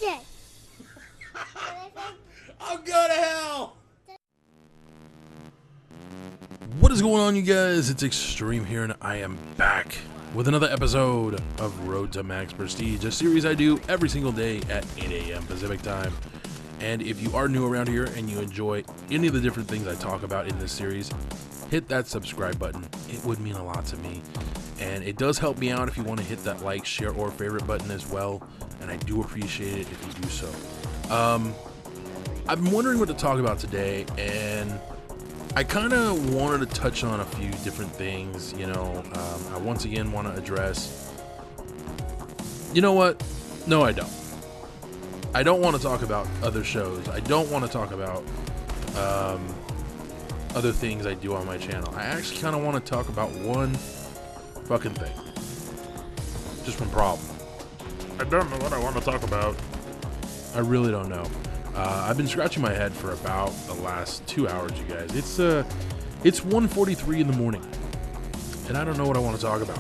DJ. I'm going to hell. What is going on, you guys? It's Extreme here, and I am back with another episode of Road to Max Prestige, a series I do every single day at 8 a.m. Pacific time. And if you are new around here and you enjoy any of the different things I talk about in this series, hit that subscribe button. It would mean a lot to me. And it does help me out if you want to hit that like, share, or favorite button as well. And I do appreciate it if you do so. I've been wondering what to talk about today, and I kind of wanted to touch on a few different things. I once again want to address, you know what? No, I don't. I don't want to talk about other shows. I don't want to talk about other things I do on my channel. I actually kind of want to talk about one fucking thing. Just one problem. I don't know what I want to talk about. I really don't know. I've been scratching my head for about the last 2 hours, you guys. It's 1:43 in the morning, and I don't know what I want to talk about.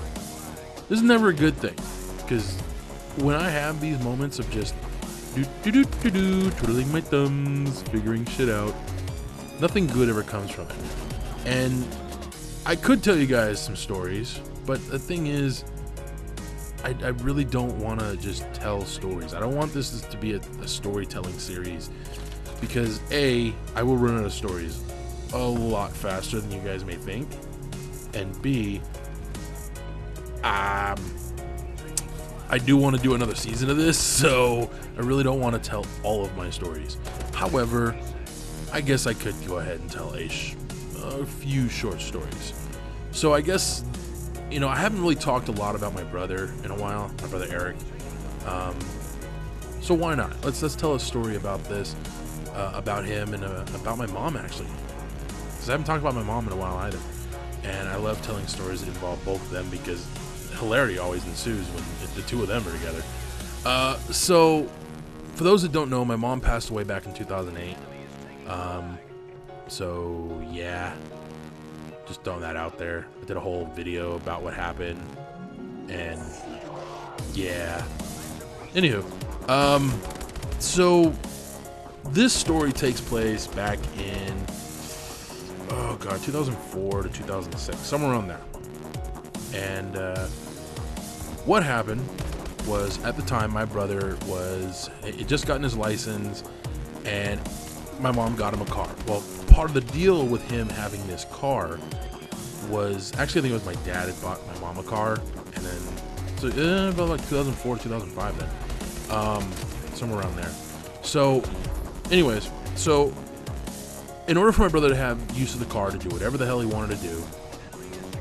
This is never a good thing, because when I have these moments of just twiddling my thumbs, figuring shit out, nothing good ever comes from it. And I could tell you guys some stories, but the thing is, I really don't want to just tell stories. I don't want this to be a storytelling series, because A, I will run out of stories a lot faster than you guys may think, and B, I do want to do another season of this, so I really don't want to tell all of my stories. However, I guess I could go ahead and tell a few short stories. So I guess, I haven't really talked a lot about my brother in a while, my brother Eric. So why not? Let's tell a story about this, about him, and about my mom, actually. Because I haven't talked about my mom in a while either. And I love telling stories that involve both of them, because hilarity always ensues when the two of them are together. So, for those that don't know, my mom passed away back in 2008. So, yeah. Just throwing that out there. I did a whole video about what happened, and yeah. Anywho, so this story takes place back in 2004 to 2006, somewhere around there. And what happened was, at the time, my brother had just gotten his license, and my mom got him a car. Well, part of the deal with him having this car was, actually, I think it was my dad had bought my mom a car, and then, about like 2004 to 2005 then, somewhere around there. So, anyways, in order for my brother to have use of the car to do whatever the hell he wanted to do,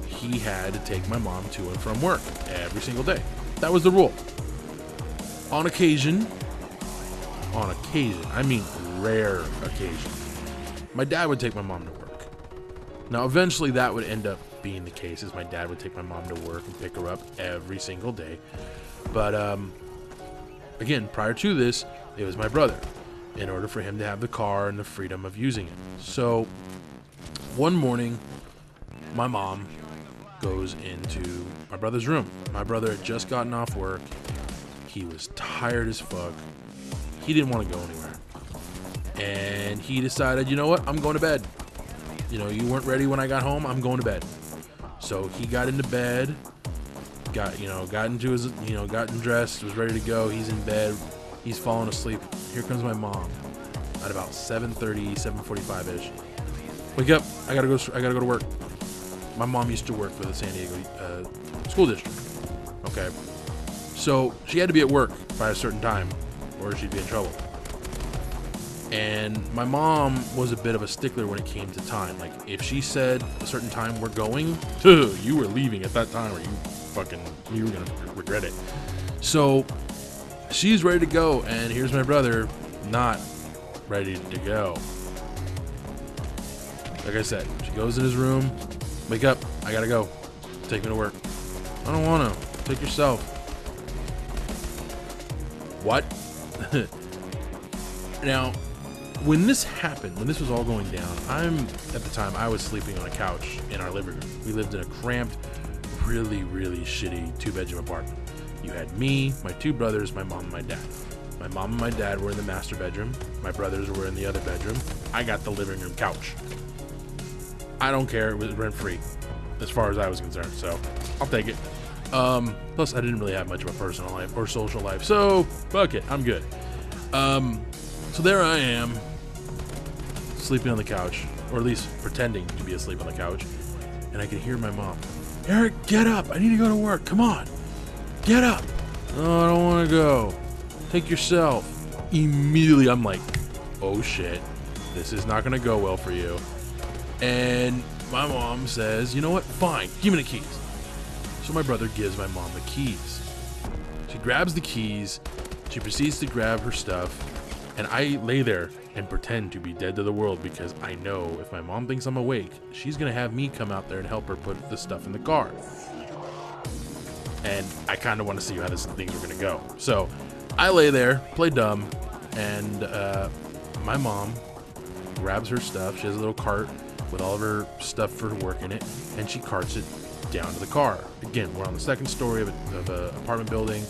he had to take my mom to and from work every single day. That was the rule. On occasion, I mean rare occasion, my dad would take my mom to work. Now, eventually that would end up being the case, as my dad would take my mom to work and pick her up every single day. But again, prior to this, it was my brother, in order for him to have the car and the freedom of using it. So one morning, my mom goes into my brother's room. My brother had just gotten off work. He was tired as fuck. He didn't want to go anywhere. And he decided, you know what? I'm going to bed. You weren't ready when I got home. I'm going to bed. So he got into bed, gotten dressed, was ready to go. He's in bed. He's falling asleep. Here comes my mom at about 7:30, 7:45-ish. Wake up. I gotta go to work. My mom used to work for the San Diego school district. Okay. So she had to be at work by a certain time, or she'd be in trouble. And my mom was a bit of a stickler when it came to time. Like, if she said a certain time we're going, you were leaving at that time, or you were gonna regret it. So she's ready to go, and here's my brother not ready to go. Like I said, she goes in his room. Wake up, I gotta go. Take me to work. I don't wanna. Take yourself. What? Now, when this happened, when this was all going down, at the time, I was sleeping on a couch in our living room. We lived in a cramped, really, really shitty 2-bedroom apartment. You had me, my 2 brothers, my mom, and my dad. My mom and my dad were in the master bedroom. My brothers were in the other bedroom. I got the living room couch. I don't care. It was rent-free as far as I was concerned, so I'll take it. Plus, I didn't really have much of a personal life or social life, so fuck it. I'm good. So there I am, sleeping on the couch, or at least pretending to be asleep on the couch, and I can hear my mom. Eric, get up. I need to go to work. Come on. Get up. Oh, I don't want to go. Take yourself. Immediately, I'm like, oh shit. This is not going to go well for you. And my mom says, you know what? Fine. Give me the keys. So my brother gives my mom the keys. She grabs the keys. She proceeds to grab her stuff. And I lay there and pretend to be dead to the world because I know if my mom thinks I'm awake, she's going to have me come out there and help her put the stuff in the car. And I kind of want to see how things are going to go. So I lay there, play dumb, and my mom grabs her stuff. She has a little cart with all of her stuff for work in it, and she carts it down to the car. Again, we're on the second story of an apartment building.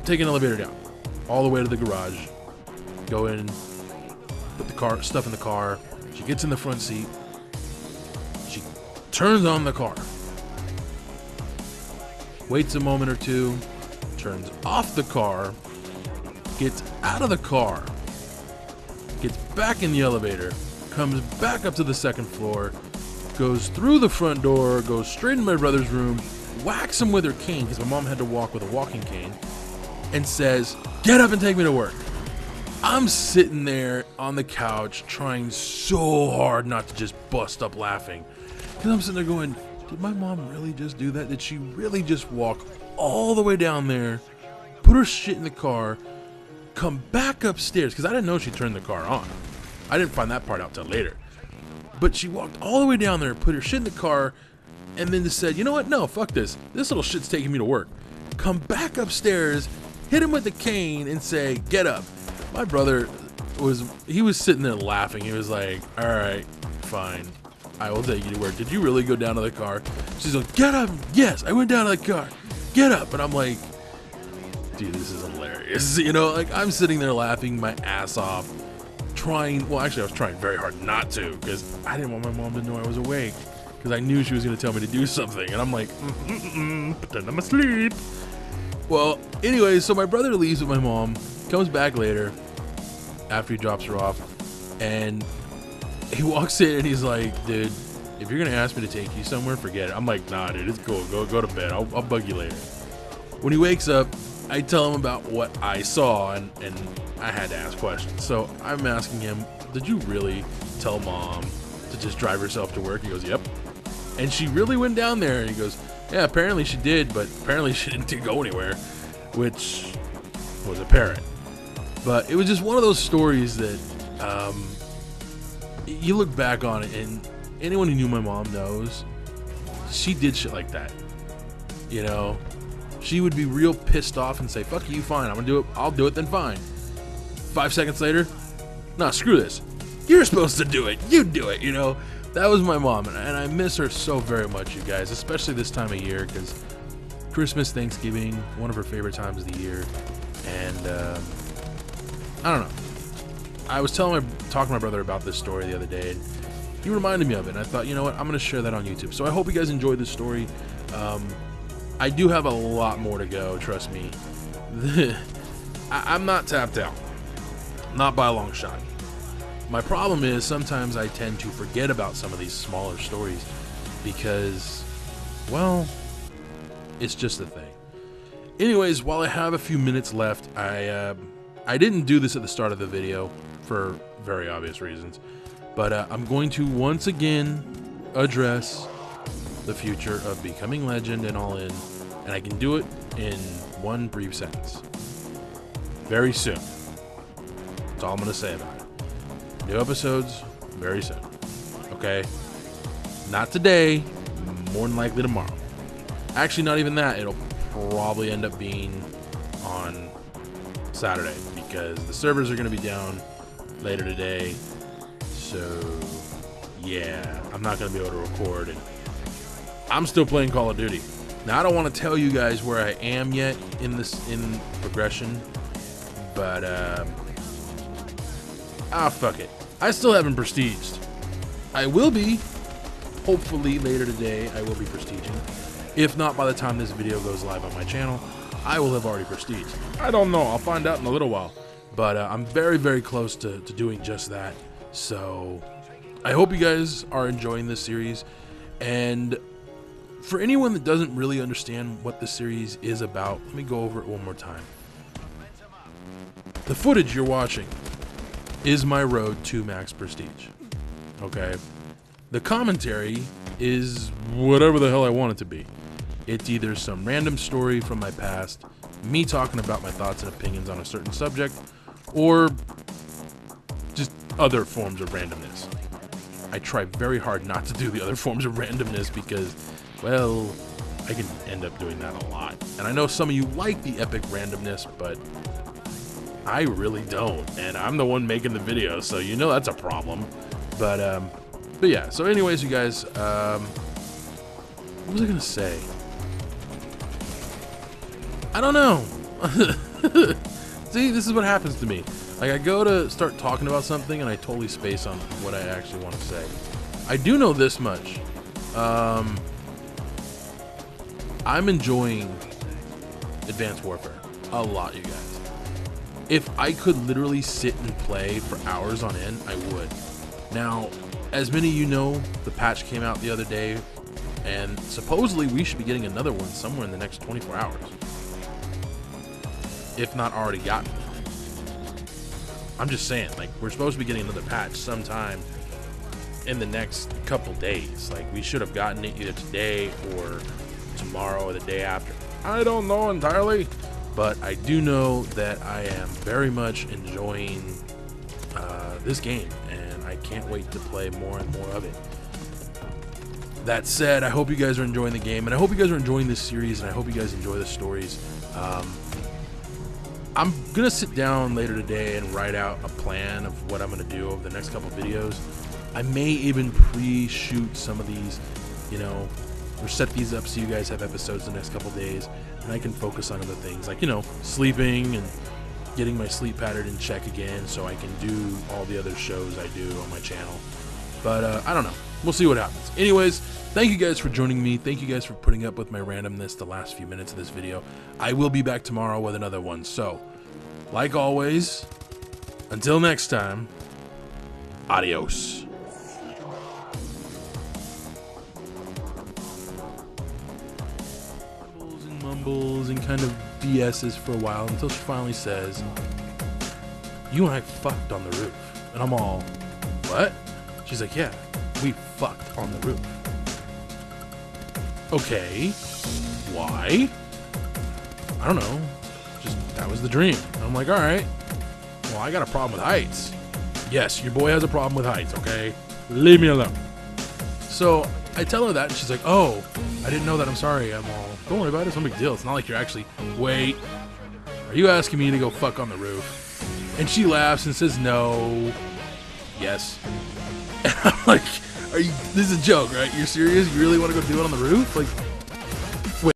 Take an elevator down, all the way to the garage. Go in, put the stuff in the car. She gets in the front seat. She turns on the car. Waits a moment or two. Turns off the car. Gets out of the car. Gets back in the elevator. Comes back up to the second floor. Goes through the front door. Goes straight in my brother's room. Whacks him with her cane because my mom had to walk with a walking cane. And says, "Get up and take me to work." I'm sitting there on the couch trying so hard not to just bust up laughing. Because I'm sitting there going, did my mom really just do that? Did she really just walk all the way down there, put her shit in the car, come back upstairs? Because I didn't know she turned the car on. I didn't find that part out till later. But she walked all the way down there, put her shit in the car, and then just said, you know what? No, fuck this. This little shit's taking me to work. Come back upstairs, hit him with the cane, and say, get up. My brother was sitting there laughing. He was like, all right, fine. I will take you to work. Did you really go down to the car? She's like, get up. Yes, I went down to the car. Get up. And I'm like, dude, this is hilarious. You know, like I'm sitting there laughing my ass off, well, actually I was trying very hard not to because I didn't want my mom to know I was awake because I knew she was going to tell me to do something. And I'm like, pretend I'm asleep. Well, anyway, so my brother leaves with my mom, comes back later after he drops her off, and he walks in and he's like, dude, if you're going to ask me to take you somewhere, forget it. I'm like, nah, dude, it's cool. Go to bed. I'll bug you later. When he wakes up, I tell him about what I saw, and I had to ask questions. So I'm asking him, did you really tell mom to just drive herself to work? He goes, yep. And she really went down there, and he goes, yeah, apparently she did, but apparently she didn't go anywhere, which was apparent. But it was just one of those stories that you look back on it, and anyone who knew my mom knows she did shit like that. You know, she would be real pissed off and say, fuck you, fine, I'm gonna do it, I'll do it, then fine. 5 seconds later, nah, screw this. You're supposed to do it, you do it, you know. That was my mom, and I miss her so very much, you guys, especially this time of year, because Christmas, Thanksgiving, one of her favorite times of the year, and I don't know. I was talking to my brother about this story the other day, and he reminded me of it, and I thought, you know what, I'm going to share that on YouTube. So I hope you guys enjoyed this story. I do have a lot more to go, trust me. I'm not tapped out. Not by a long shot. My problem is sometimes I tend to forget about some of these smaller stories because, well, it's just a thing. Anyways, while I have a few minutes left, I didn't do this at the start of the video for very obvious reasons, but I'm going to once again address the future of becoming legend and all in, and I can do it in one brief sentence. Very soon. That's all I'm going to say about it. New episodes very soon. Okay? Not today, more than likely tomorrow. Actually, not even that. It'll probably end up being on Saturday because the servers are going to be down later today. So, yeah, I'm not going to be able to record. And I'm still playing Call of Duty. Now, I don't want to tell you guys where I am yet in progression. But, fuck it. I still haven't prestiged. I will be. Hopefully later today, I will be prestiging. If not, by the time this video goes live on my channel, I will have already prestiged. I don't know. I'll find out in a little while. But I'm very, very close to doing just that. So I hope you guys are enjoying this series. And for anyone that doesn't really understand what this series is about, let me go over it one more time. The footage you're watching is my road to max prestige. Okay? The commentary is whatever the hell I want it to be. It's either some random story from my past, me talking about my thoughts and opinions on a certain subject, or just other forms of randomness. I try very hard not to do the other forms of randomness because, well, I can end up doing that a lot. And I know some of you like the epic randomness, but I really don't. And I'm the one making the video, so you know that's a problem. But yeah, so anyways, you guys, what was I gonna say? I don't know. See, this is what happens to me. Like, I go to start talking about something and I totally space on what I actually want to say. I do know this much. I'm enjoying Advanced Warfare a lot, you guys. If I could literally sit and play for hours on end, I would. Now, as many of you know, the patch came out the other day, and supposedly we should be getting another one somewhere in the next 24 hours. If not already gotten. I'm just saying, like, we're supposed to be getting another patch sometime in the next couple days. Like, we should have gotten it either today or tomorrow or the day after. I don't know entirely, but I do know that I am very much enjoying this game, and I can't wait to play more and more of it. That said, I hope you guys are enjoying the game, and I hope you guys are enjoying this series, and I hope you guys enjoy the stories. I'm gonna sit down later today and write out a plan of what I'm gonna do over the next couple videos. I may even pre-shoot some of these, you know, or set these up so you guys have episodes the next couple days, and I can focus on other things like, you know, sleeping and getting my sleep pattern in check again so I can do all the other shows I do on my channel. But I don't know. We'll see what happens. Anyways, thank you guys for joining me. Thank you guys for putting up with my randomness the last few minutes of this video. I will be back tomorrow with another one. So, like always, until next time, adios. And mumbles and kind of BS's for a while until she finally says, "You and I fucked on the roof." And I'm all, "What?" She's like, "Yeah, we fucked on the roof." Okay, why? I don't know. Just, that was the dream. I'm like, all right. Well, I got a problem with heights. Yes, your boy has a problem with heights, okay? Leave me alone. So I tell her that, and she's like, "Oh, I didn't know that. I'm sorry." I'm all, "Don't worry about it. It's no big deal. It's not like you're actually..." Wait, are you asking me to go fuck on the roof? And she laughs and says, "No." Yes. And I'm like, this is a joke, right? You're serious? You really want to go do it on the roof? Like,